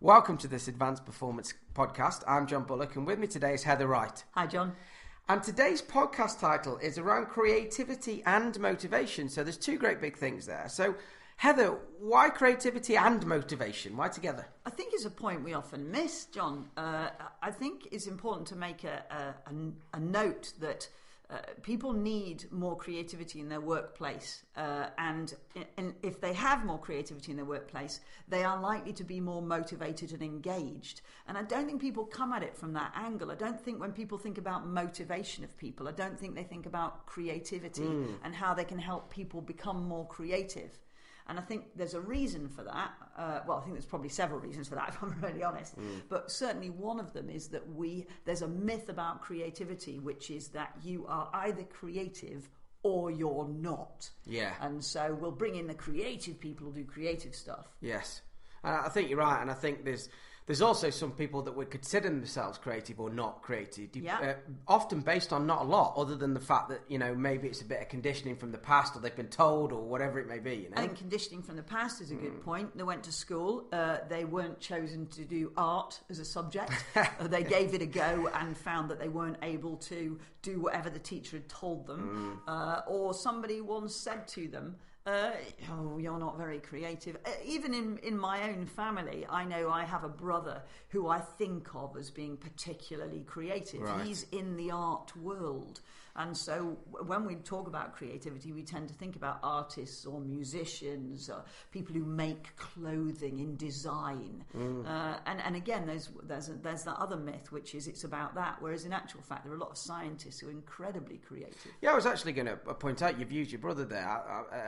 Welcome to this Advanced Performance podcast. I'm John Bullock, and with me today is Heather Wright. Hi, John. And today's podcast title is around creativity and motivation. So there's two great big things there. So Heather, why creativity and motivation? Why together? I think it's a point we often miss, John. I think it's important to make a note that people need more creativity in their workplace, and if they have more creativity in their workplace, they are likely to be more motivated and engaged. And I don't think people come at it from that angle. I don't think when people think about motivation of people, I don't think they think about creativity and how they can help people become more creative. And I think there's a reason for that. I think there's probably several reasons for that, if I'm really honest. But certainly one of them is that there's a myth about creativity, which is that you are either creative or you're not. Yeah. And so we'll bring in the creative people who do creative stuff. Yes. I think you're right. And I think there's also some people that would consider themselves creative or not creative, often based on not a lot, other than the fact that, maybe it's a bit of conditioning from the past, or they've been told, or whatever it may be. I think conditioning from the past is a good point. They went to school, they weren't chosen to do art as a subject. They gave it a go and found that they weren't able to do whatever the teacher had told them. Or somebody once said to them, you're not very creative. Even in my own family, I know I have a brother who I think of as being particularly creative. Right. He's in the art world. And so when we talk about creativity, we tend to think about artists or musicians or people who make clothing in design. And again, there's that other myth, which is it's about that, whereas in actual fact, there are a lot of scientists who are incredibly creative. Yeah, I was actually going to point out, you've used your brother there.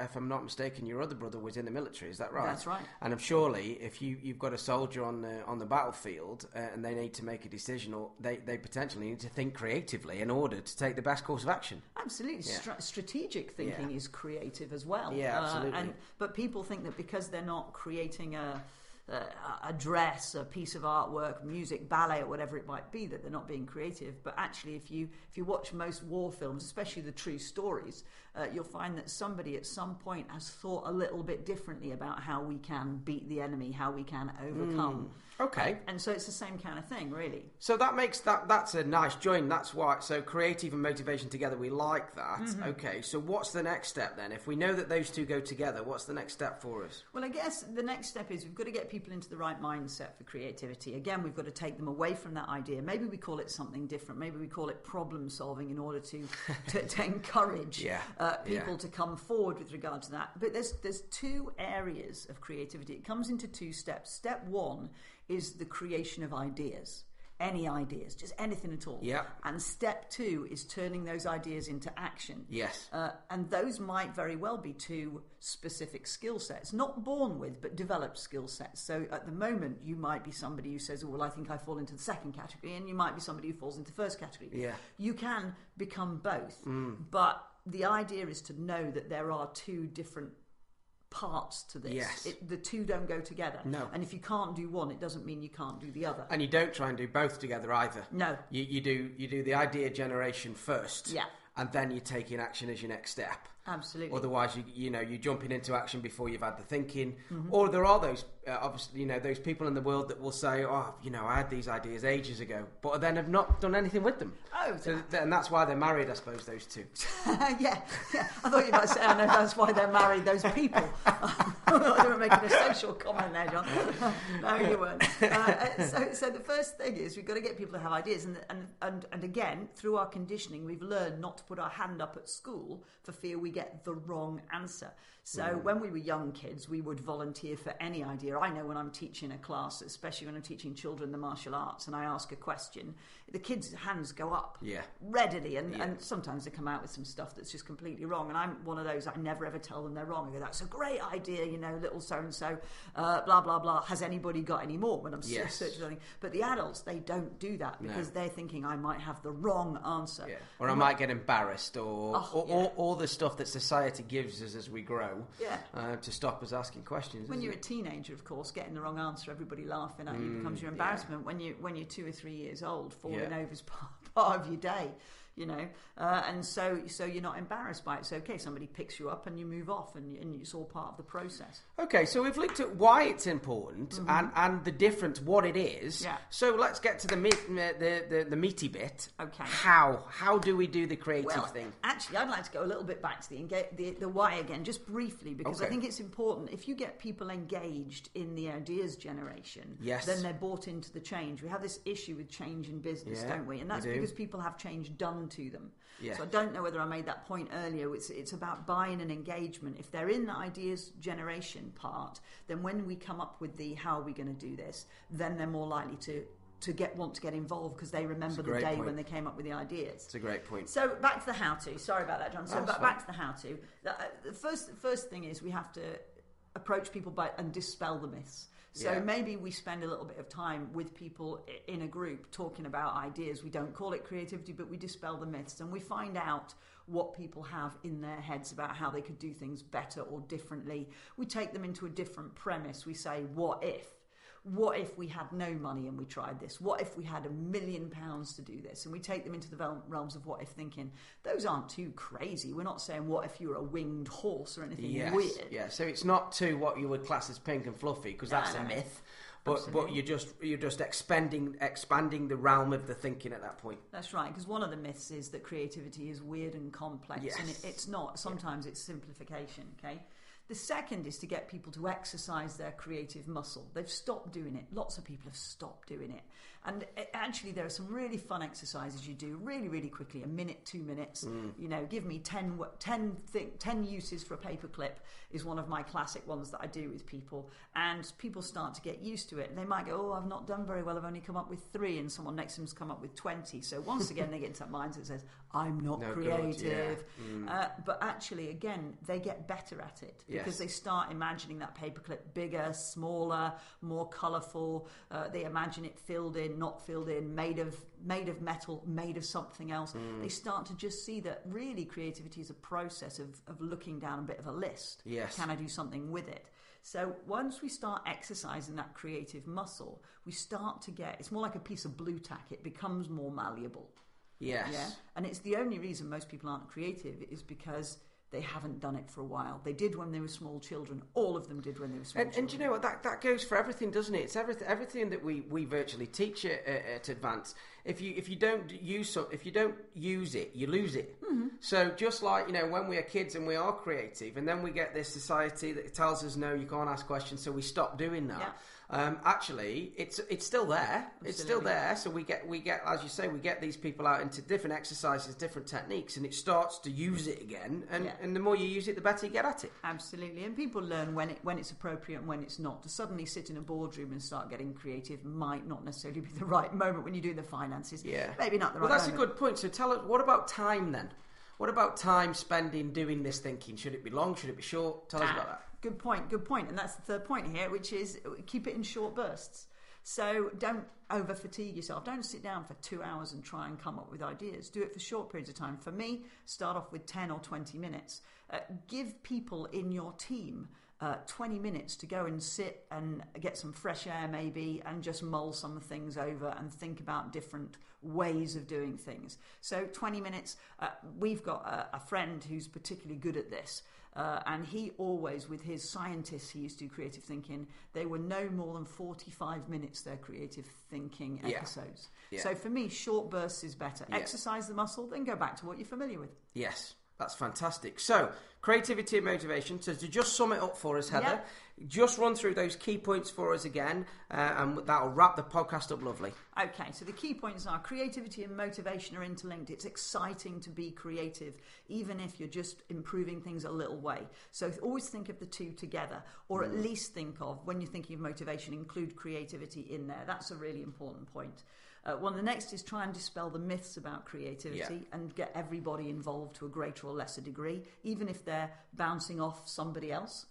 If I'm not mistaken, your other brother was in the military, is that right? That's right. And surely, if you've got a soldier on the battlefield and they need to make a decision, or they potentially need to think creatively in order to take the best course of action. Absolutely. Yeah. Strategic thinking is creative as well. Yeah, absolutely. But people think that because they're not creating a dress, a piece of artwork, music, ballet, or whatever it might be, that they're not being creative. But actually, if you watch most war films, especially the true stories, you'll find that somebody at some point has thought a little bit differently about how we can beat the enemy, how we can overcome. Okay. And so it's the same kind of thing, really. So that's a nice join. That's why. So creative and motivation together, we like that. Okay. So what's the next step then? If we know that those two go together, what's the next step for us? Well, I guess the next step is we've got to get people into the right mindset for creativity. Again, we've got to take them away from that idea. Maybe we call it something different. Maybe we call it problem solving in order to encourage people to come forward with regard to that. But there's two areas of creativity. It comes into two steps. Step one is the creation of ideas. Any ideas, just anything at all. Yeah. And step two is turning those ideas into action. Yes. And those might very well be two specific skill sets, not born with, but developed skill sets. So at the moment, you might be somebody who says, well, I think I fall into the second category, and you might be somebody who falls into the first category. Yeah. You can become both. But the idea is to know that there are two different parts to this. Yes. The two don't go together. No. And if you can't do one, it doesn't mean you can't do the other. And you don't try and do both together either. No. You do the idea generation first. Yeah. And then you take in action as your next step. Absolutely. Otherwise, you're jumping into action before you've had the thinking. Or there are those, obviously, those people in the world that will say, I had these ideas ages ago, but then have not done anything with them. Oh, and that's why they're married, I suppose, those two. yeah. I thought you might say, I know that's why they're married, those people. You were making a social comment there, John. No, you weren't. So the first thing is we've got to get people to have ideas. And again, through our conditioning, we've learned not to put our hand up at school for fear we get the wrong answer. So when we were young kids, we would volunteer for any idea. I know when I'm teaching a class, especially when I'm teaching children the martial arts, and I ask a question, the kids' hands go up readily, and sometimes they come out with some stuff that's just completely wrong. And I'm one of those, I never ever tell them they're wrong. I go, that's a great idea, little so-and-so, blah, blah, blah. Has anybody got any more when I'm searching something? But the adults, they don't do that because they're thinking I might have the wrong answer. Yeah. Or I might get embarrassed, or all the stuff that society gives us as we grow to stop us asking questions. When you're a teenager, of course, getting the wrong answer, everybody laughing at you becomes your embarrassment. When you're 2 or 3 years old, falling over is part of your day. and so you're not embarrassed by it. It's okay. Somebody picks you up and you move off, and it's all part of the process. Okay, so we've looked at why it's important and the difference, what it is. Yeah. So let's get to the meaty bit. Okay. How do we do the creative thing? Actually, I'd like to go a little bit back to the why again, just briefly, because I think it's important. If you get people engaged in the ideas generation, then they're bought into the change. We have this issue with change in business, don't we? And that's because people have change done to them. Yeah. So I don't know whether I made that point earlier. It's about buy-in and engagement. If they're in the ideas generation part, then when we come up with the how are we going to do this, then they're more likely to want to get involved because they remember the day when they came up with the ideas. It's a great point. So back to the how-to. Sorry about that, John. So back to the how-to. The first thing is we have to approach people and dispel the myths. So maybe we spend a little bit of time with people in a group talking about ideas. We don't call it creativity, but we dispel the myths and we find out what people have in their heads about how they could do things better or differently. We take them into a different premise. We say, what if? What if we had no money and we tried this? What if we had £1 million to do this? And we take them into the realms of what if thinking. Those aren't too crazy. We're not saying what if you were a winged horse or anything weird. Yeah, so it's not too what you would class as pink and fluffy, because that's a myth. But you're just expanding the realm of the thinking at that point. That's right, because one of the myths is that creativity is weird and complex, and it's not. Sometimes it's simplification. Okay. The second is to get people to exercise their creative muscle. They've stopped doing it. Lots of people have stopped doing it. And actually, there are some really fun exercises you do really, really quickly, 1 minute, 2 minutes. Give me 10 uses for a paperclip is one of my classic ones that I do with people. And people start to get used to it. And they might go, I've not done very well. I've only come up with 3. And someone next to them's come up with 20. So once again, they get into that mindset that says, I'm not creative. But actually, again, they get better at it. Because they start imagining that paperclip bigger, smaller, more colourful. They imagine it filled in, not filled in, made of metal, made of something else. They start to just see that really creativity is a process of looking down a bit of a list. Can I do something with it? So once we start exercising that creative muscle, we start to get, it's more like a piece of blue tack. It becomes more malleable. Yes. Yeah? And it's the only reason most people aren't creative is because they haven't done it for a while. They did when they were small children. All of them did when they were small children. And you know what? That goes for everything, doesn't it? It's everything that we virtually teach at Advance. If you don't use it, you lose it. So just like, when we are kids and we are creative, and then we get this society that tells us no, you can't ask questions, so we stop doing that. Actually, it's still there. Absolutely. It's still there. So we get, as you say, we get these people out into different exercises, different techniques, and it starts to use it again. And the more you use it, the better you get at it. Absolutely. And people learn when it's appropriate and when it's not. To suddenly sit in a boardroom and start getting creative might not necessarily be the right moment when you're doing the finances. Maybe not the right moment. Well, that's a good point. So tell us, what about time then? What about time spending doing this thinking? Should it be long? Should it be short? Tell us about that. Good point. And that's the third point here, which is keep it in short bursts. So don't over fatigue yourself. Don't sit down for 2 hours and try and come up with ideas. Do it for short periods of time. For me, start off with 10 or 20 minutes. Give people in your team 20 minutes to go and sit and get some fresh air maybe, and just mull some things over and think about different ways of doing things. So 20 minutes. We've got a friend who's particularly good at this. And he always, with his scientists, he used to do creative thinking, they were no more than 45 minutes, their creative thinking episodes. So for me, short bursts is better. Exercise the muscle, then go back to what you're familiar with. Yes, that's fantastic. So, creativity and motivation. So to just sum it up for us, Heather, just run through those key points for us again, and that'll wrap the podcast up lovely. Okay, so the key points are creativity and motivation are interlinked. It's exciting to be creative, even if you're just improving things a little way. So always think of the two together, or at least think of, when you're thinking of motivation, include creativity in there. That's a really important point. The next is try and dispel the myths about creativity and get everybody involved to a greater or lesser degree, even if they're bouncing off somebody else.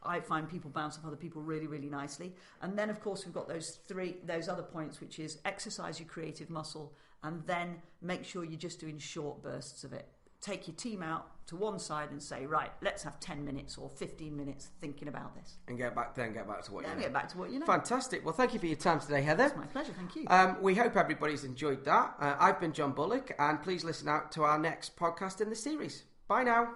I find people bounce off other people really, really nicely. And then, of course, we've got those other points, which is exercise your creative muscle, and then make sure you're just doing short bursts of it. take your team out to one side and say, right, let's have 10 minutes or 15 minutes thinking about this. And get back to what you know. Get back to what you know. Fantastic. Well, thank you for your time today, Heather. It's my pleasure, thank you. We hope everybody's enjoyed that. I've been John Bullock, and please listen out to our next podcast in the series. Bye now.